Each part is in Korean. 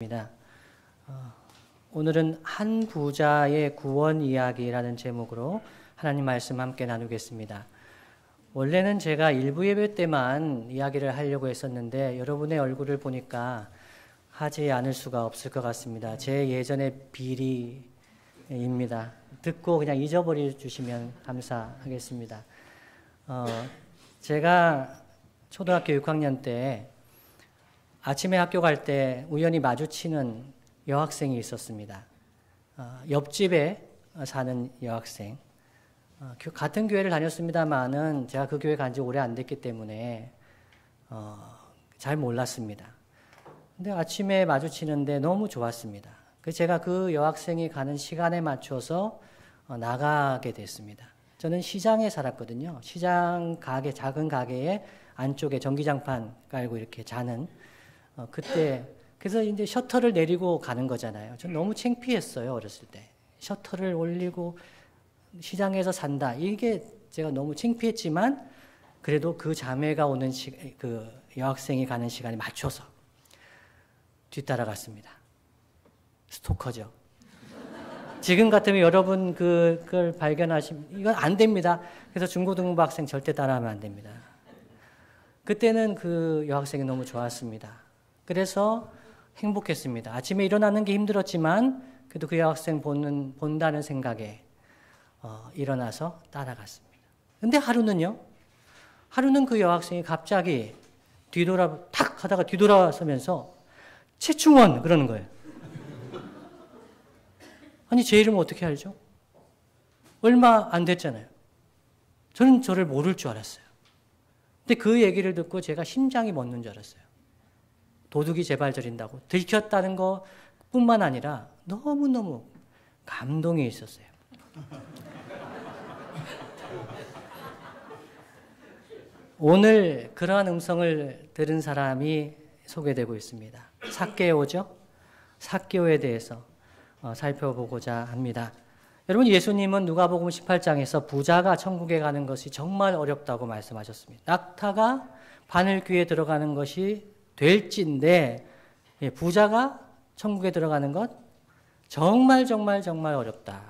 입니다. 오늘은 한 부자의 구원 이야기라는 제목으로 하나님 말씀 함께 나누겠습니다. 원래는 제가 일부 예배 때만 이야기를 하려고 했었는데 여러분의 얼굴을 보니까 하지 않을 수가 없을 것 같습니다. 제 예전의 비리입니다. 듣고 그냥 잊어버려 주시면 감사하겠습니다. 제가 초등학교 6학년 때 아침에 학교 갈 때 우연히 마주치는 여학생이 있었습니다. 옆집에 사는 여학생. 같은 교회를 다녔습니다만은 제가 그 교회 간 지 오래 안 됐기 때문에 잘 몰랐습니다. 근데 아침에 마주치는데 너무 좋았습니다. 제가 그 여학생이 가는 시간에 맞춰서 나가게 됐습니다. 저는 시장에 살았거든요. 시장 가게, 작은 가게에 안쪽에 전기장판 깔고 이렇게 자는 그때 그래서 이제 셔터를 내리고 가는 거잖아요. 전 너무 창피했어요, 어렸을 때. 셔터를 올리고 시장에서 산다. 이게 제가 너무 창피했지만 그래도 그 자매가 오는 그 여학생이 가는 시간에 맞춰서 뒤따라갔습니다. 스토커죠. 지금 같으면 여러분 그걸 발견하시면 이건 안 됩니다. 그래서 중고등부 학생 절대 따라하면 안 됩니다. 그때는 그 여학생이 너무 좋았습니다. 그래서 행복했습니다. 아침에 일어나는 게 힘들었지만 그래도 그 여학생 본다는 생각에 일어나서 따라갔습니다. 근데 하루는 그 여학생이 갑자기 탁 하다가 뒤돌아서면서 최충원 그러는 거예요. 아니 제 이름 어떻게 알죠? 얼마 안 됐잖아요. 저는 저를 모를 줄 알았어요. 근데 그 얘기를 듣고 제가 심장이 멎는 줄 알았어요. 도둑이 제발 저린다고 들켰다는 것뿐만 아니라 너무너무 감동이 있었어요. 오늘 그러한 음성을 들은 사람이 소개되고 있습니다. 삭개오죠? 삭개오에 대해서 살펴보고자 합니다. 여러분, 예수님은 누가복음 18장에서 부자가 천국에 가는 것이 정말 어렵다고 말씀하셨습니다. 낙타가 바늘 귀에 들어가는 것이 될진데 부자가 천국에 들어가는 것 정말 어렵다.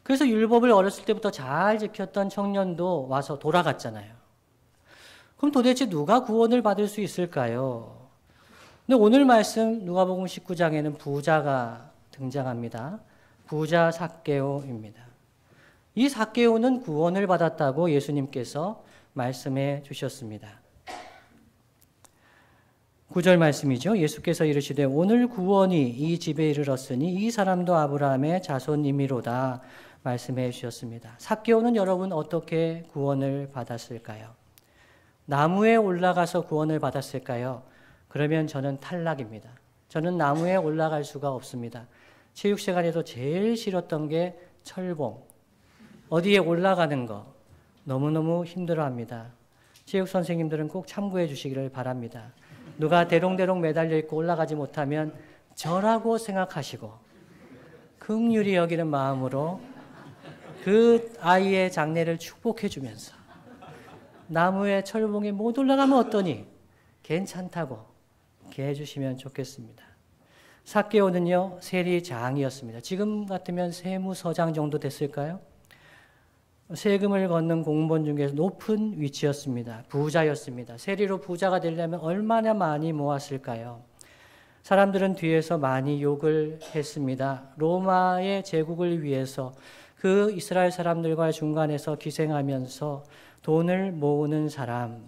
그래서 율법을 어렸을 때부터 잘 지켰던 청년도 와서 돌아갔잖아요. 그럼 도대체 누가 구원을 받을 수 있을까요? 근데 오늘 말씀 누가복음 19장에는 부자가 등장합니다. 부자 삭개오입니다. 이 삭개오는 구원을 받았다고 예수님께서 말씀해 주셨습니다. 9절 말씀이죠. 예수께서 이르시되 오늘 구원이 이 집에 이르렀으니 이 사람도 아브라함의 자손이미로다 말씀해 주셨습니다. 삭개오는 여러분 어떻게 구원을 받았을까요? 나무에 올라가서 구원을 받았을까요? 그러면 저는 탈락입니다. 저는 나무에 올라갈 수가 없습니다. 체육 시간에도 제일 싫었던 게 철봉. 어디에 올라가는 거 너무너무 힘들어합니다. 체육 선생님들은 꼭 참고해 주시기를 바랍니다. 누가 대롱대롱 매달려 있고 올라가지 못하면 저라고 생각하시고 긍휼히 여기는 마음으로 그 아이의 장래를 축복해 주면서 나무에 철봉에 못 올라가면 어떠니? 괜찮다고 이렇게 해주시면 좋겠습니다. 삭개오는요 세리장이었습니다. 지금 같으면 세무서장 정도 됐을까요? 세금을 걷는 공무원 중에서 높은 위치였습니다. 부자였습니다. 세리로 부자가 되려면 얼마나 많이 모았을까요? 사람들은 뒤에서 많이 욕을 했습니다. 로마의 제국을 위해서 그 이스라엘 사람들과 중간에서 기생하면서 돈을 모으는 사람,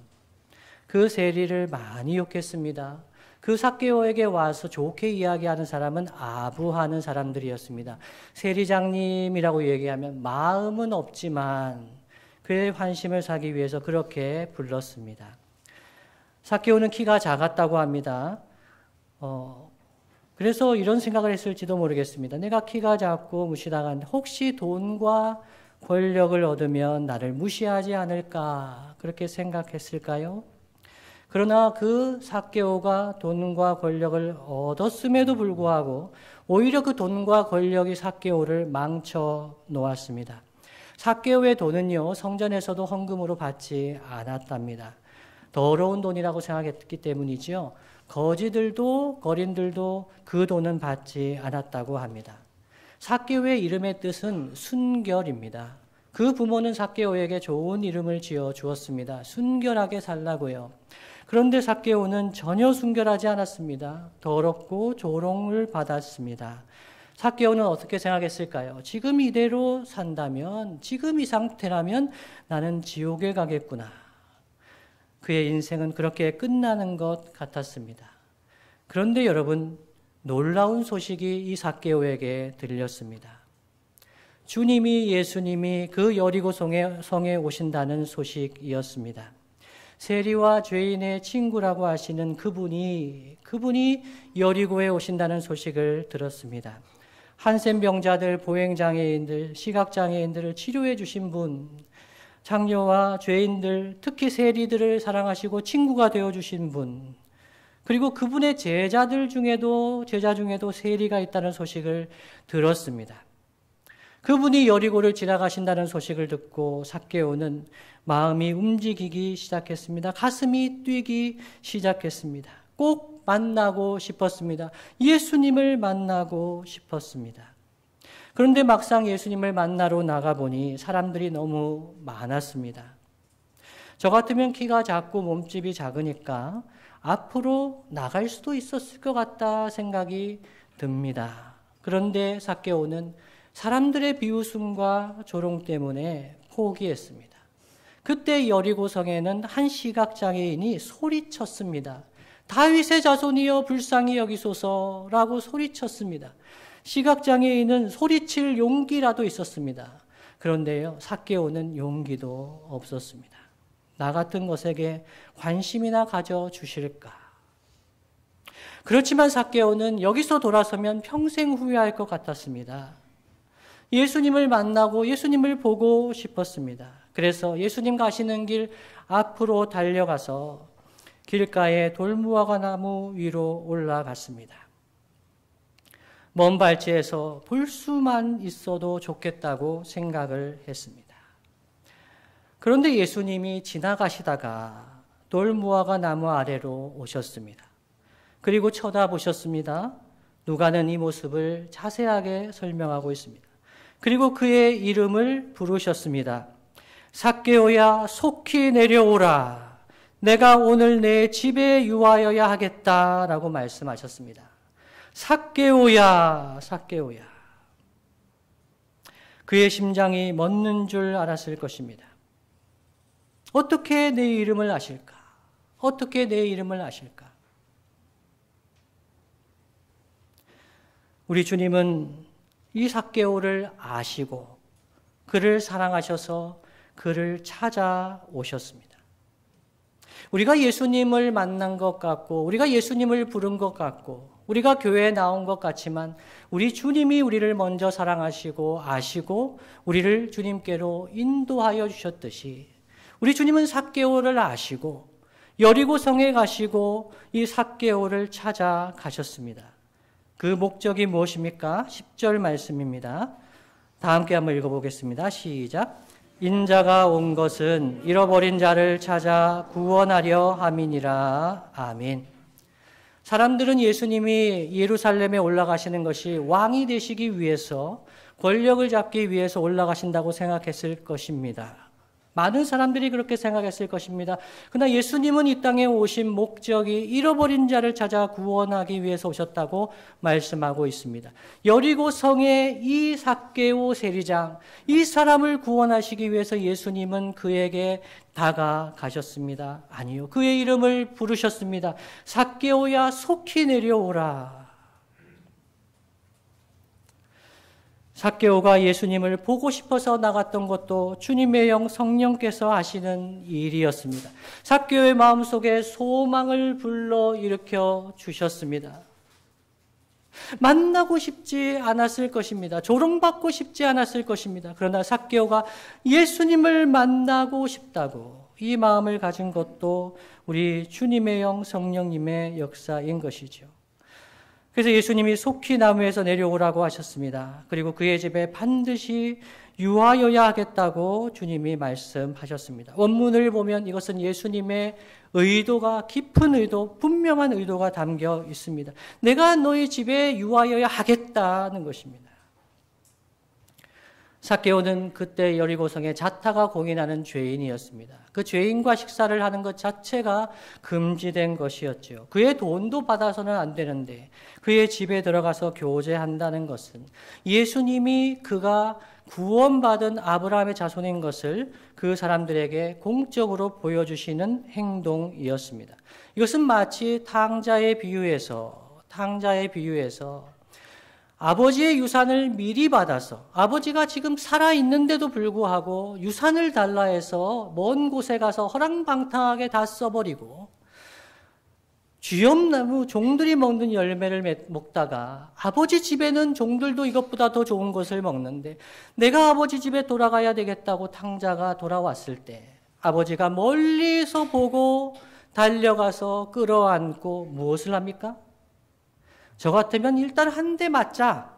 그 세리를 많이 욕했습니다. 그 삭개오에게 와서 좋게 이야기하는 사람은 아부하는 사람들이었습니다. 세리장님이라고 얘기하면 마음은 없지만 그의 환심을 사기 위해서 그렇게 불렀습니다. 삭개오는 키가 작았다고 합니다. 그래서 이런 생각을 했을지도 모르겠습니다. 내가 키가 작고 무시당한데 혹시 돈과 권력을 얻으면 나를 무시하지 않을까 그렇게 생각했을까요? 그러나 그 삭개오가 돈과 권력을 얻었음에도 불구하고 오히려 그 돈과 권력이 삭개오를 망쳐 놓았습니다. 삭개오의 돈은요 성전에서도 헌금으로 받지 않았답니다. 더러운 돈이라고 생각했기 때문이죠. 거지들도 거린들도 그 돈은 받지 않았다고 합니다. 삭개오의 이름의 뜻은 순결입니다. 그 부모는 삭개오에게 좋은 이름을 지어 주었습니다. 순결하게 살라고요. 그런데 삭개오는 전혀 순결하지 않았습니다. 더럽고 조롱을 받았습니다. 삭개오는 어떻게 생각했을까요? 지금 이대로 산다면, 지금 이 상태라면 나는 지옥에 가겠구나. 그의 인생은 그렇게 끝나는 것 같았습니다. 그런데 여러분, 놀라운 소식이 이 삭개오에게 들렸습니다. 예수님이 그 여리고 성에 오신다는 소식이었습니다. 세리와 죄인의 친구라고 하시는 그분이 여리고에 오신다는 소식을 들었습니다. 한센병자들, 보행장애인들, 시각장애인들을 치료해 주신 분, 장녀와 죄인들, 특히 세리들을 사랑하시고 친구가 되어주신 분, 그리고 그분의 제자 중에도 세리가 있다는 소식을 들었습니다. 그분이 여리고를 지나가신다는 소식을 듣고 삭개오는 마음이 움직이기 시작했습니다. 가슴이 뛰기 시작했습니다. 꼭 만나고 싶었습니다. 예수님을 만나고 싶었습니다. 그런데 막상 예수님을 만나러 나가보니 사람들이 너무 많았습니다. 저 같으면 키가 작고 몸집이 작으니까 앞으로 나갈 수도 있었을 것 같다 생각이 듭니다. 그런데 삭개오는 사람들의 비웃음과 조롱 때문에 포기했습니다. 그때 여리고성에는 한 시각장애인이 소리쳤습니다. 다윗의 자손이여 불쌍히 여기소서라고 소리쳤습니다. 시각장애인은 소리칠 용기라도 있었습니다. 그런데요, 삭개오는 용기도 없었습니다. 나 같은 것에게 관심이나 가져주실까? 그렇지만 삭개오는 여기서 돌아서면 평생 후회할 것 같았습니다. 예수님을 만나고 예수님을 보고 싶었습니다. 그래서 예수님 가시는 길 앞으로 달려가서 길가에 돌무화과 나무 위로 올라갔습니다. 먼 발치에서 볼 수만 있어도 좋겠다고 생각을 했습니다. 그런데 예수님이 지나가시다가 돌무화과 나무 아래로 오셨습니다. 그리고 쳐다보셨습니다. 누가는 이 모습을 자세하게 설명하고 있습니다. 그리고 그의 이름을 부르셨습니다. 삭개오야, 속히 내려오라. 내가 오늘 내 집에 유하여야 하겠다라고 말씀하셨습니다. 삭개오야, 삭개오야. 그의 심장이 멎는 줄 알았을 것입니다. 어떻게 내 이름을 아실까? 어떻게 내 이름을 아실까? 우리 주님은 이 삭개오를 아시고 그를 사랑하셔서 그를 찾아오셨습니다. 우리가 예수님을 만난 것 같고 우리가 예수님을 부른 것 같고 우리가 교회에 나온 것 같지만 우리 주님이 우리를 먼저 사랑하시고 아시고 우리를 주님께로 인도하여 주셨듯이 우리 주님은 삭개오를 아시고 여리고성에 가시고 이 삭개오를 찾아가셨습니다. 그 목적이 무엇입니까? 10절 말씀입니다. 다 함께 한번 읽어보겠습니다. 시작. 인자가 온 것은 잃어버린 자를 찾아 구원하려 함이니라. 아멘. 사람들은 예수님이 예루살렘에 올라가시는 것이 왕이 되시기 위해서 권력을 잡기 위해서 올라가신다고 생각했을 것입니다. 많은 사람들이 그렇게 생각했을 것입니다. 그러나 예수님은 이 땅에 오신 목적이 잃어버린 자를 찾아 구원하기 위해서 오셨다고 말씀하고 있습니다. 여리고 성의 이 삭개오 세리장, 이 사람을 구원하시기 위해서 예수님은 그에게 다가가셨습니다. 아니요, 그의 이름을 부르셨습니다. 삭개오야, 속히 내려오라. 삭개오가 예수님을 보고 싶어서 나갔던 것도 주님의 영 성령께서 하시는 일이었습니다. 삭개오의 마음속에 소망을 불러일으켜 주셨습니다. 만나고 싶지 않았을 것입니다. 조롱받고 싶지 않았을 것입니다. 그러나 삭개오가 예수님을 만나고 싶다고 이 마음을 가진 것도 우리 주님의 영 성령님의 역사인 것이죠. 그래서 예수님이 속히 나무에서 내려오라고 하셨습니다. 그리고 그의 집에 반드시 유하여야 하겠다고 주님이 말씀하셨습니다. 원문을 보면 이것은 예수님의 의도가, 깊은 의도, 분명한 의도가 담겨 있습니다. 내가 너희 집에 유하여야 하겠다는 것입니다. 삭개오는 그때 여리고성에 자타가 공인하는 죄인이었습니다. 그 죄인과 식사를 하는 것 자체가 금지된 것이었죠. 그의 돈도 받아서는 안 되는데 그의 집에 들어가서 교제한다는 것은 예수님이 그가 구원받은 아브라함의 자손인 것을 그 사람들에게 공적으로 보여주시는 행동이었습니다. 이것은 마치 탕자의 비유에서 아버지의 유산을 미리 받아서 아버지가 지금 살아있는데도 불구하고 유산을 달라 해서 먼 곳에 가서 허랑방탕하게 다 써버리고 쥐엄나무 종들이 먹는 열매를 먹다가 아버지 집에는 종들도 이것보다 더 좋은 것을 먹는데 내가 아버지 집에 돌아가야 되겠다고 탕자가 돌아왔을 때 아버지가 멀리서 보고 달려가서 끌어안고 무엇을 합니까? 저 같으면 일단 한 대 맞자.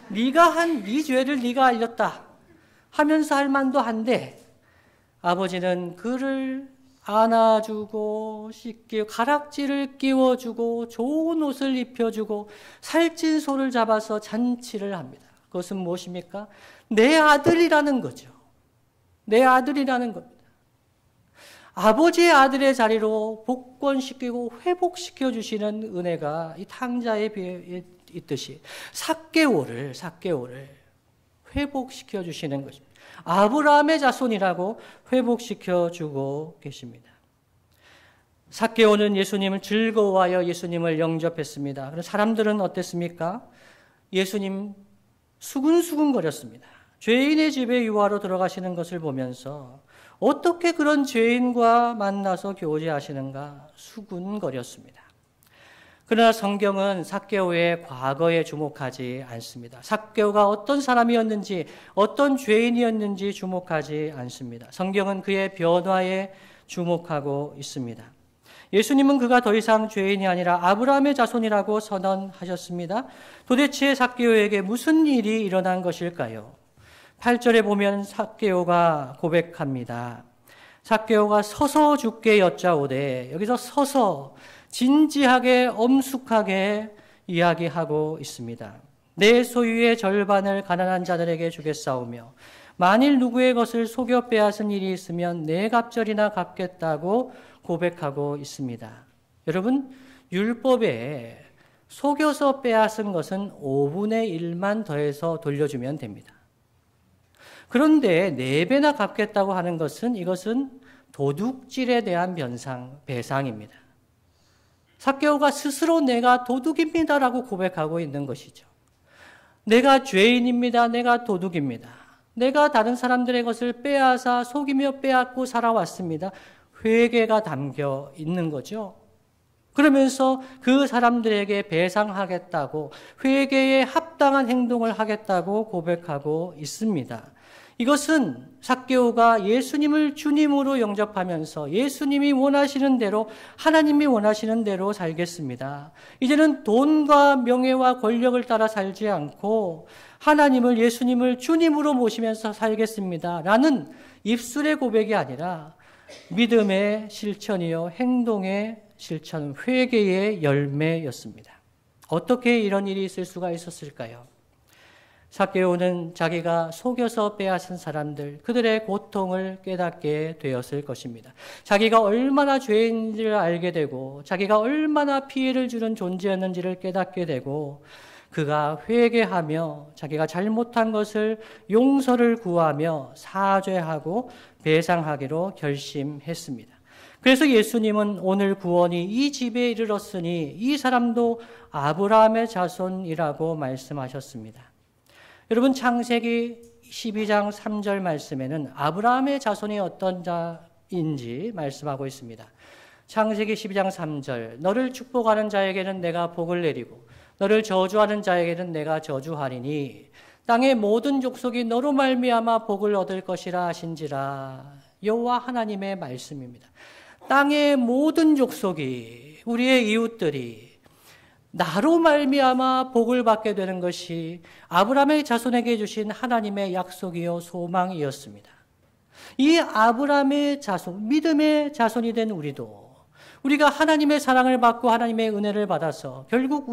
네가 한 네 죄를 네가 알렸다 하면서 할 만도 한데 아버지는 그를 안아주고 씻기고 가락지를 끼워주고 좋은 옷을 입혀주고 살찐 소를 잡아서 잔치를 합니다. 그것은 무엇입니까? 내 아들이라는 거죠. 내 아들이라는 겁니다. 아버지의 아들의 자리로 복권시키고 회복시켜 주시는 은혜가 이 탕자에 있듯이 삭개오를 회복시켜 주시는 것입니다. 아브라함의 자손이라고 회복시켜 주고 계십니다. 삭개오는 예수님을 즐거워하여 예수님을 영접했습니다. 그런데 사람들은 어땠습니까? 예수님 수근수근거렸습니다. 죄인의 집에 유하로 들어가시는 것을 보면서 어떻게 그런 죄인과 만나서 교제하시는가 수군거렸습니다. 그러나 성경은 삭개오의 과거에 주목하지 않습니다. 삭개오가 어떤 사람이었는지 어떤 죄인이었는지 주목하지 않습니다. 성경은 그의 변화에 주목하고 있습니다. 예수님은 그가 더 이상 죄인이 아니라 아브라함의 자손이라고 선언하셨습니다. 도대체 삭개오에게 무슨 일이 일어난 것일까요? 8절에 보면 삭개오가 고백합니다. 삭개오가 서서 주께 여짜오되, 여기서 서서 진지하게 엄숙하게 이야기하고 있습니다. 내 소유의 절반을 가난한 자들에게 주겠사오며 만일 누구의 것을 속여 빼앗은 일이 있으면 내 갑절이나 갚겠다고 고백하고 있습니다. 여러분, 율법에 속여서 빼앗은 것은 5분의 1만 더해서 돌려주면 됩니다. 그런데 4배나 갚겠다고 하는 것은 이것은 도둑질에 대한 배상입니다. 삭개오가 스스로 내가 도둑입니다라고 고백하고 있는 것이죠. 내가 죄인입니다. 내가 도둑입니다. 내가 다른 사람들의 것을 빼앗아 속이며 빼앗고 살아왔습니다. 회개가 담겨 있는 거죠. 그러면서 그 사람들에게 배상하겠다고 회개에 합당한 행동을 하겠다고 고백하고 있습니다. 이것은 삭개오가 예수님을 주님으로 영접하면서 예수님이 원하시는 대로 하나님이 원하시는 대로 살겠습니다. 이제는 돈과 명예와 권력을 따라 살지 않고 하나님을 예수님을 주님으로 모시면서 살겠습니다. 라는 입술의 고백이 아니라 믿음의 실천이요 행동의 실천, 회개의 열매였습니다. 어떻게 이런 일이 있을 수가 있었을까요? 삭개오는 자기가 속여서 빼앗은 사람들, 그들의 고통을 깨닫게 되었을 것입니다. 자기가 얼마나 죄인지를 알게 되고 자기가 얼마나 피해를 주는 존재였는지를 깨닫게 되고 그가 회개하며 자기가 잘못한 것을 용서를 구하며 사죄하고 배상하기로 결심했습니다. 그래서 예수님은 오늘 구원이 이 집에 이르렀으니 이 사람도 아브라함의 자손이라고 말씀하셨습니다. 여러분, 창세기 12장 3절 말씀에는 아브라함의 자손이 어떤 자인지 말씀하고 있습니다. 창세기 12장 3절, 너를 축복하는 자에게는 내가 복을 내리고 너를 저주하는 자에게는 내가 저주하리니 땅의 모든 족속이 너로 말미암아 복을 얻을 것이라 하신지라. 여호와 하나님의 말씀입니다. 땅의 모든 족속이, 우리의 이웃들이 나로 말미암아 복을 받게 되는 것이 아브라함의 자손에게 주신 하나님의 약속이요 소망이었습니다. 이 아브라함의 자손, 믿음의 자손이 된 우리가 하나님의 사랑을 받고 하나님의 은혜를 받아서 결국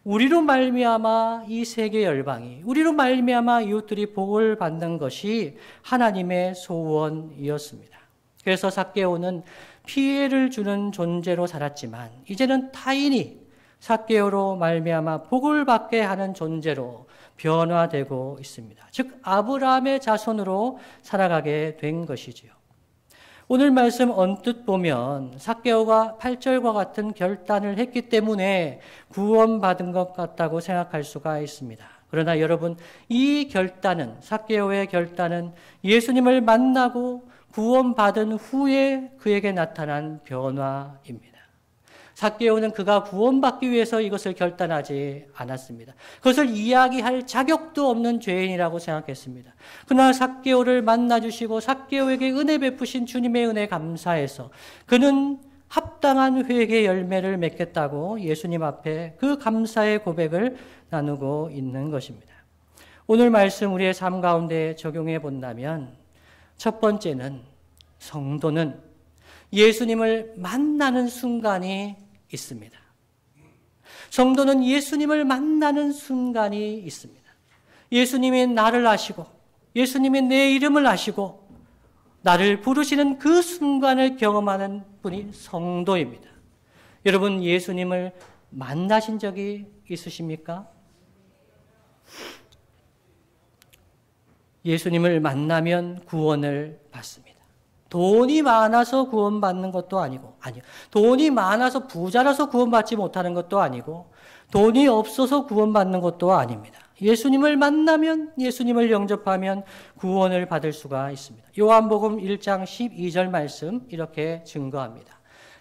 우리로 말미암아 이 세계 열방이, 우리로 말미암아 이웃들이 복을 받는 것이 하나님의 소원이었습니다. 그래서 삭개오는 피해를 주는 존재로 살았지만 이제는 타인이 삭개오로 말미암아 복을 받게 하는 존재로 변화되고 있습니다. 즉 아브라함의 자손으로 살아가게 된 것이지요. 오늘 말씀 언뜻 보면 삭개오가 8절과 같은 결단을 했기 때문에 구원받은 것 같다고 생각할 수가 있습니다. 그러나 여러분, 이 결단은, 삭개오의 결단은 예수님을 만나고 구원받은 후에 그에게 나타난 변화입니다. 삭개오는 그가 구원받기 위해서 이것을 결단하지 않았습니다. 그것을 이야기할 자격도 없는 죄인이라고 생각했습니다. 그러나 삭개오를 만나주시고 삭개오에게 은혜 베푸신 주님의 은혜 감사해서 그는 합당한 회개 열매를 맺겠다고 예수님 앞에 그 감사의 고백을 나누고 있는 것입니다. 오늘 말씀 우리의 삶 가운데 적용해 본다면 첫 번째는 성도는 예수님을 만나는 순간이 있습니다. 성도는 예수님을 만나는 순간이 있습니다. 예수님이 나를 아시고 예수님이 내 이름을 아시고 나를 부르시는 그 순간을 경험하는 분이 성도입니다. 여러분, 예수님을 만나신 적이 있으십니까? 예수님을 만나면 구원을 받습니다. 돈이 많아서 구원받는 것도 아니고, 돈이 많아서 부자라서 구원받지 못하는 것도 아니고, 돈이 없어서 구원받는 것도 아닙니다. 예수님을 만나면, 예수님을 영접하면 구원을 받을 수가 있습니다. 요한복음 1장 12절 말씀 이렇게 증거합니다.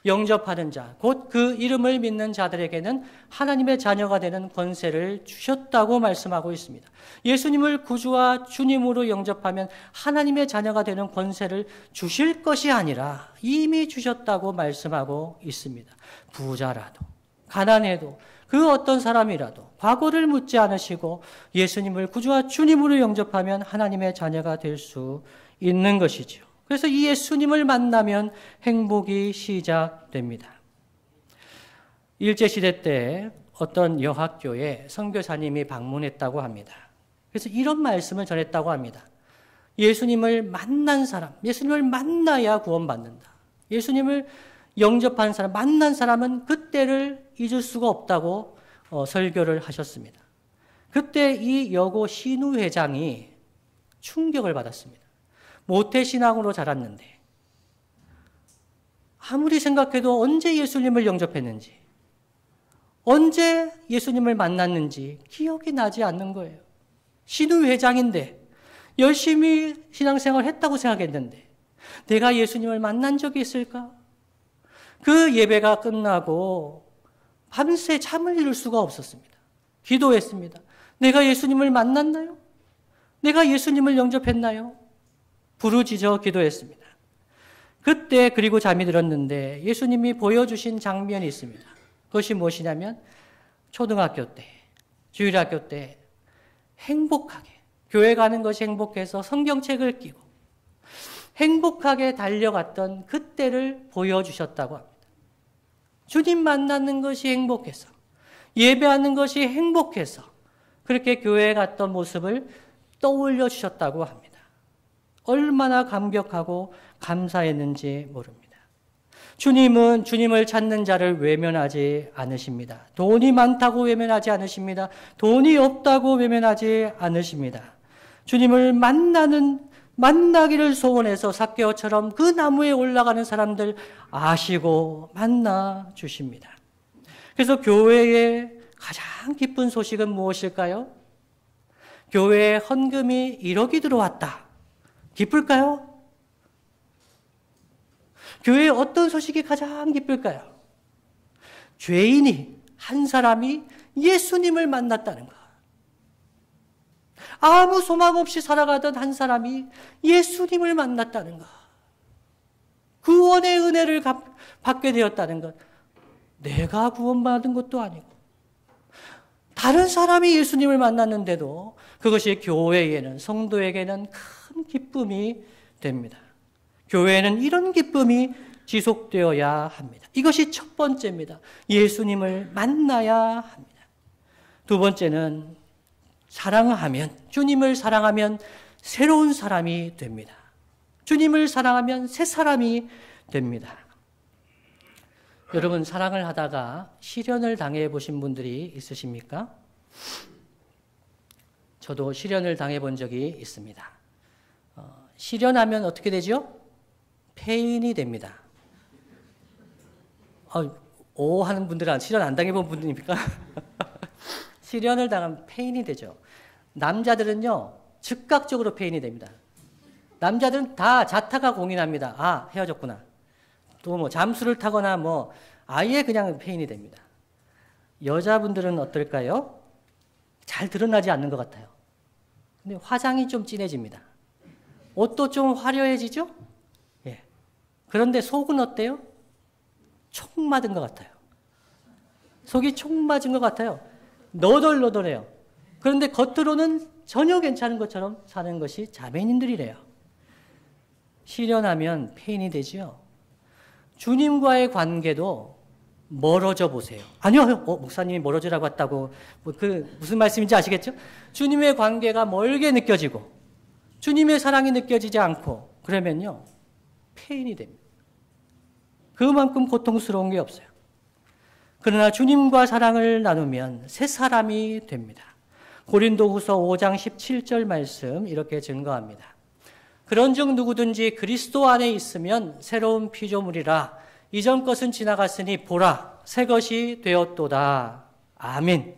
영접하는 자, 곧 그 이름을 믿는 자들에게는 하나님의 자녀가 되는 권세를 주셨다고 말씀하고 있습니다. 예수님을 구주와 주님으로 영접하면 하나님의 자녀가 되는 권세를 주실 것이 아니라 이미 주셨다고 말씀하고 있습니다. 부자라도, 가난해도, 그 어떤 사람이라도 과거를 묻지 않으시고 예수님을 구주와 주님으로 영접하면 하나님의 자녀가 될 수 있는 것이죠. 그래서 이 예수님을 만나면 행복이 시작됩니다. 일제시대 때 어떤 여학교에 선교사님이 방문했다고 합니다. 그래서 이런 말씀을 전했다고 합니다. 예수님을 만난 사람, 예수님을 만나야 구원받는다. 예수님을 영접한 사람, 만난 사람은 그때를 잊을 수가 없다고 설교를 하셨습니다. 그때 이 여고 신우 회장이 충격을 받았습니다. 모태신앙으로 자랐는데 아무리 생각해도 언제 예수님을 영접했는지, 언제 예수님을 만났는지 기억이 나지 않는 거예요. 신우 회장인데 열심히 신앙생활을 했다고 생각했는데 내가 예수님을 만난 적이 있을까? 그 예배가 끝나고 밤새 잠을 이룰 수가 없었습니다. 기도했습니다. 내가 예수님을 만났나요? 내가 예수님을 영접했나요? 부르짖어 기도했습니다. 그때 그리고 잠이 들었는데 예수님이 보여주신 장면이 있습니다. 그것이 무엇이냐면 초등학교 때, 주일학교 때 행복하게, 교회 가는 것이 행복해서 성경책을 끼고 행복하게 달려갔던 그때를 보여주셨다고 합니다. 주님 만나는 것이 행복해서, 예배하는 것이 행복해서 그렇게 교회에 갔던 모습을 떠올려 주셨다고 합니다. 얼마나 감격하고 감사했는지 모릅니다. 주님은 주님을 찾는 자를 외면하지 않으십니다. 돈이 많다고 외면하지 않으십니다. 돈이 없다고 외면하지 않으십니다. 주님을 만나기를 소원해서 삭개오처럼 그 나무에 올라가는 사람들 아시고 만나 주십니다. 그래서 교회의 가장 기쁜 소식은 무엇일까요? 교회에 헌금이 1억이 들어왔다. 기쁠까요? 교회에 어떤 소식이 가장 기쁠까요? 죄인이, 한 사람이 예수님을 만났다는 것. 아무 소망 없이 살아가던 한 사람이 예수님을 만났다는 것. 구원의 은혜를 받게 되었다는 것. 내가 구원받은 것도 아니고 다른 사람이 예수님을 만났는데도 그것이 교회에는, 성도에게는 큰 기쁨이 됩니다. 교회에는 이런 기쁨이 지속되어야 합니다. 이것이 첫 번째입니다. 예수님을 만나야 합니다. 두 번째는 사랑하면, 주님을 사랑하면 새로운 사람이 됩니다. 주님을 사랑하면 새 사람이 됩니다. 여러분, 사랑을 하다가 시련을 당해 보신 분들이 있으십니까? 저도 시련을 당해 본 적이 있습니다. 시련하면 어떻게 되죠? 폐인이 됩니다. 오 하는 분들은 시련 안 당해본 분들입니까? 시련을 당하면 폐인이 되죠. 남자들은요, 즉각적으로 폐인이 됩니다. 남자들은 다 자타가 공인합니다. 아, 헤어졌구나. 또 뭐 잠수를 타거나 뭐 아예 그냥 폐인이 됩니다. 여자분들은 어떨까요? 잘 드러나지 않는 것 같아요. 근데 화장이 좀 진해집니다. 옷도 좀 화려해지죠? 예. 그런데 속은 어때요? 총 맞은 것 같아요. 속이 총 맞은 것 같아요. 너덜너덜해요. 그런데 겉으로는 전혀 괜찮은 것처럼 사는 것이 자매님들이래요. 실현하면 폐인이 되지요. 주님과의 관계도 멀어져 보세요. 아니요, 목사님이 멀어지라고 했다고 무슨 말씀인지 아시겠죠? 주님의 관계가 멀게 느껴지고 주님의 사랑이 느껴지지 않고 그러면요, 폐인이 됩니다. 그만큼 고통스러운 게 없어요. 그러나 주님과 사랑을 나누면 새 사람이 됩니다. 고린도후서 5장 17절 말씀 이렇게 증거합니다. 그런즉 누구든지 그리스도 안에 있으면 새로운 피조물이라. 이전 것은 지나갔으니 보라, 새 것이 되었도다. 아멘.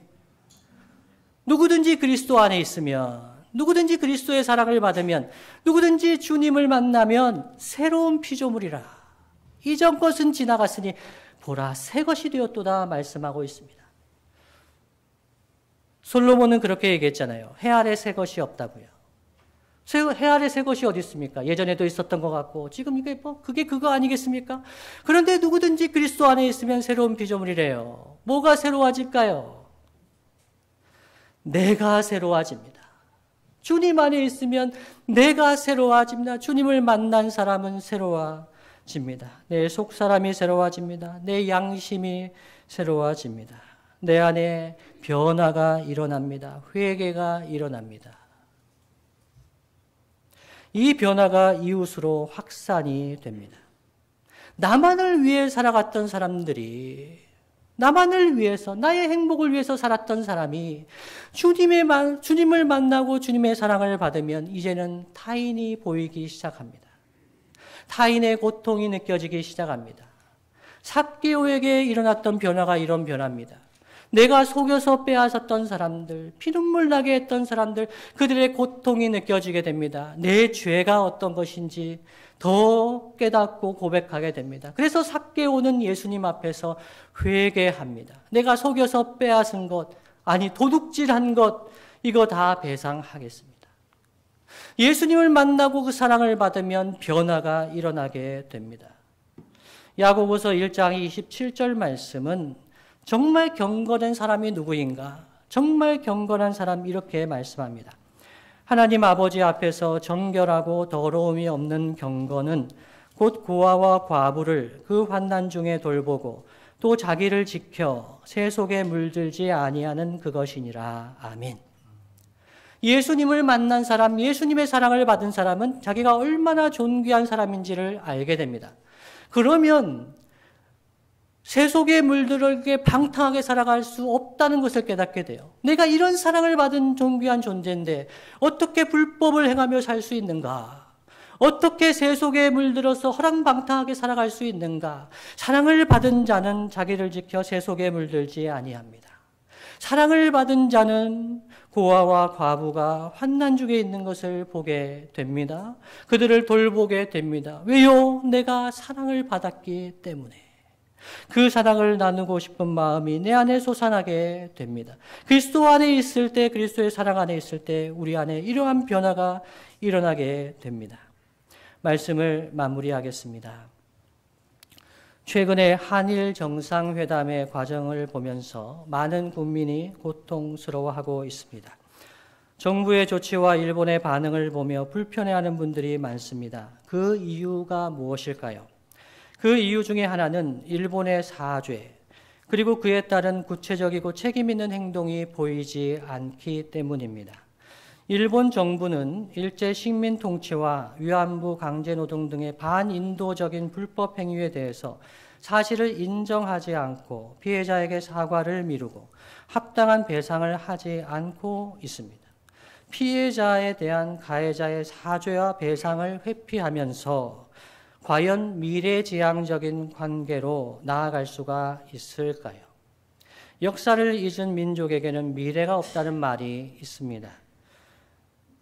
누구든지 그리스도 안에 있으면, 누구든지 그리스도의 사랑을 받으면, 누구든지 주님을 만나면 새로운 피조물이라. 이전 것은 지나갔으니 보라, 새 것이 되었도다 말씀하고 있습니다. 솔로몬은 그렇게 얘기했잖아요. 해 아래 새 것이 없다고요. 해 아래 새 것이 어디 있습니까? 예전에도 있었던 것 같고 지금 이게 그게 그거 아니겠습니까? 그런데 누구든지 그리스도 안에 있으면 새로운 피조물이래요. 뭐가 새로워질까요? 내가 새로워집니다. 주님 안에 있으면 내가 새로워집니다. 주님을 만난 사람은 새로워집니다. 내 속사람이 새로워집니다. 내 양심이 새로워집니다. 내 안에 변화가 일어납니다. 회개가 일어납니다. 이 변화가 이웃으로 확산이 됩니다. 나만을 위해 살아갔던 사람들이, 나만을 위해서, 나의 행복을 위해서 살았던 사람이 주님을 만나고 주님의 사랑을 받으면 이제는 타인이 보이기 시작합니다. 타인의 고통이 느껴지기 시작합니다. 삭개오에게 일어났던 변화가 이런 변화입니다. 내가 속여서 빼앗았던 사람들, 피눈물 나게 했던 사람들, 그들의 고통이 느껴지게 됩니다. 내 죄가 어떤 것인지 더 깨닫고 고백하게 됩니다. 그래서 삭개오는 예수님 앞에서 회개합니다. 내가 속여서 빼앗은 것, 아니 도둑질한 것, 이거 다 배상하겠습니다. 예수님을 만나고 그 사랑을 받으면 변화가 일어나게 됩니다. 야고보서 1장 27절 말씀은 정말 경건한 사람이 누구인가? 정말 경건한 사람 이렇게 말씀합니다. 하나님 아버지 앞에서 정결하고 더러움이 없는 경건은 곧 고아와 과부를 그 환난 중에 돌보고 또 자기를 지켜 새 속에 물들지 아니하는 그것이니라. 아멘. 예수님을 만난 사람, 예수님의 사랑을 받은 사람은 자기가 얼마나 존귀한 사람인지를 알게 됩니다. 그러면 새 속에 물들게 방탕하게 살아갈 수 없다는 것을 깨닫게 돼요. 내가 이런 사랑을 받은 존귀한 존재인데 어떻게 불법을 행하며 살 수 있는가? 어떻게 새 속에 물들어서 허랑방탕하게 살아갈 수 있는가? 사랑을 받은 자는 자기를 지켜 새 속에 물들지 아니합니다. 사랑을 받은 자는 고아와 과부가 환난 중에 있는 것을 보게 됩니다. 그들을 돌보게 됩니다. 왜요? 내가 사랑을 받았기 때문에. 그 사랑을 나누고 싶은 마음이 내 안에 솟아나게 됩니다. 그리스도 안에 있을 때, 그리스도의 사랑 안에 있을 때 우리 안에 이러한 변화가 일어나게 됩니다. 말씀을 마무리하겠습니다. 최근에 한일 정상회담의 과정을 보면서 많은 국민이 고통스러워하고 있습니다. 정부의 조치와 일본의 반응을 보며 불편해하는 분들이 많습니다. 그 이유가 무엇일까요? 그 이유 중에 하나는 일본의 사죄, 그리고 그에 따른 구체적이고 책임 있는 행동이 보이지 않기 때문입니다. 일본 정부는 일제 식민 통치와 위안부 강제노동 등의 반인도적인 불법 행위에 대해서 사실을 인정하지 않고 피해자에게 사과를 미루고 합당한 배상을 하지 않고 있습니다. 피해자에 대한 가해자의 사죄와 배상을 회피하면서 과연 미래지향적인 관계로 나아갈 수가 있을까요? 역사를 잊은 민족에게는 미래가 없다는 말이 있습니다.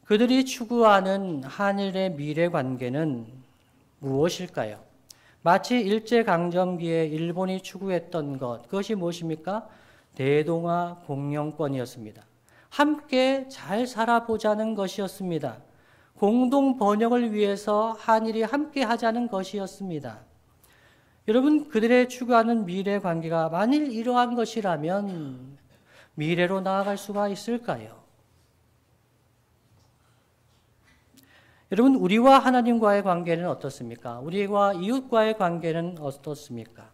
그들이 추구하는 한일의 미래 관계는 무엇일까요? 마치 일제강점기에 일본이 추구했던 것, 그것이 무엇입니까? 대동아 공영권이었습니다. 함께 잘 살아보자는 것이었습니다. 공동 번영을 위해서 한일이 함께 하자는 것이었습니다. 여러분, 그들의 추구하는 미래 관계가 만일 이러한 것이라면 미래로 나아갈 수가 있을까요? 여러분, 우리와 하나님과의 관계는 어떻습니까? 우리와 이웃과의 관계는 어떻습니까?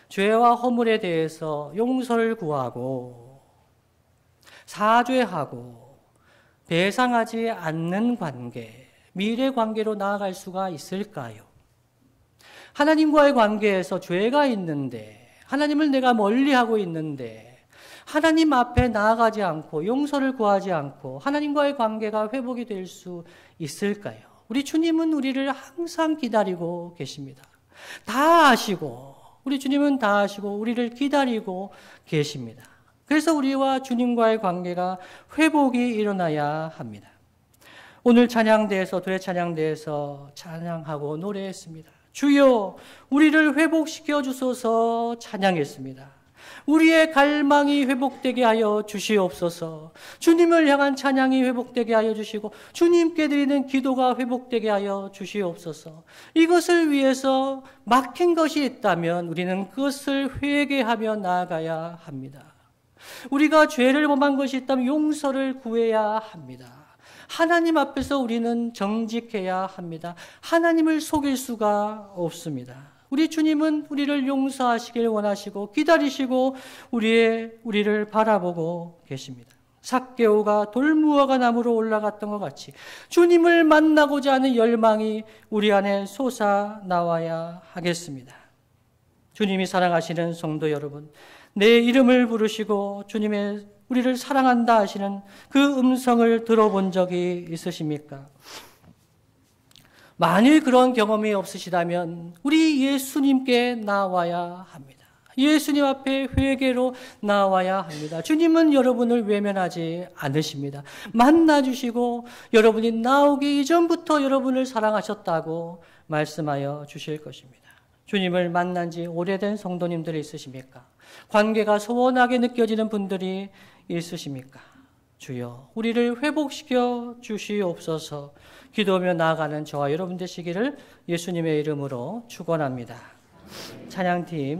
죄와 허물에 대해서 용서를 구하고 사죄하고 배상하지 않는 관계, 미래 관계로 나아갈 수가 있을까요? 하나님과의 관계에서 죄가 있는데, 하나님을 내가 멀리하고 있는데, 하나님 앞에 나아가지 않고 용서를 구하지 않고 하나님과의 관계가 회복이 될 수 있을까요? 우리 주님은 우리를 항상 기다리고 계십니다. 다 아시고, 우리 주님은 다 아시고 우리를 기다리고 계십니다. 그래서 우리와 주님과의 관계가 회복이 일어나야 합니다. 오늘 찬양대에서, 두레 찬양대에서 찬양하고 노래했습니다. 주여, 우리를 회복시켜 주소서 찬양했습니다. 우리의 갈망이 회복되게 하여 주시옵소서. 주님을 향한 찬양이 회복되게 하여 주시고 주님께 드리는 기도가 회복되게 하여 주시옵소서. 이것을 위해서 막힌 것이 있다면 우리는 그것을 회개하며 나아가야 합니다. 우리가 죄를 범한 것이 있다면 용서를 구해야 합니다. 하나님 앞에서 우리는 정직해야 합니다. 하나님을 속일 수가 없습니다. 우리 주님은 우리를 용서하시길 원하시고 기다리시고 우리를 바라보고 계십니다. 삭개오가 돌무화과 나무로 올라갔던 것 같이 주님을 만나고자 하는 열망이 우리 안에 솟아나와야 하겠습니다. 주님이 사랑하시는 성도 여러분, 내 이름을 부르시고 주님의 우리를 사랑한다 하시는 그 음성을 들어본 적이 있으십니까? 만일 그런 경험이 없으시다면 우리 예수님께 나와야 합니다. 예수님 앞에 회개로 나와야 합니다. 주님은 여러분을 외면하지 않으십니다. 만나주시고 여러분이 나오기 이전부터 여러분을 사랑하셨다고 말씀하여 주실 것입니다. 주님을 만난 지 오래된 성도님들이 있으십니까? 관계가 소원하게 느껴지는 분들이 있으십니까? 주여, 우리를 회복시켜 주시옵소서. 기도하며 나아가는 저와 여러분 되시기를 예수님의 이름으로 축원합니다. 찬양팀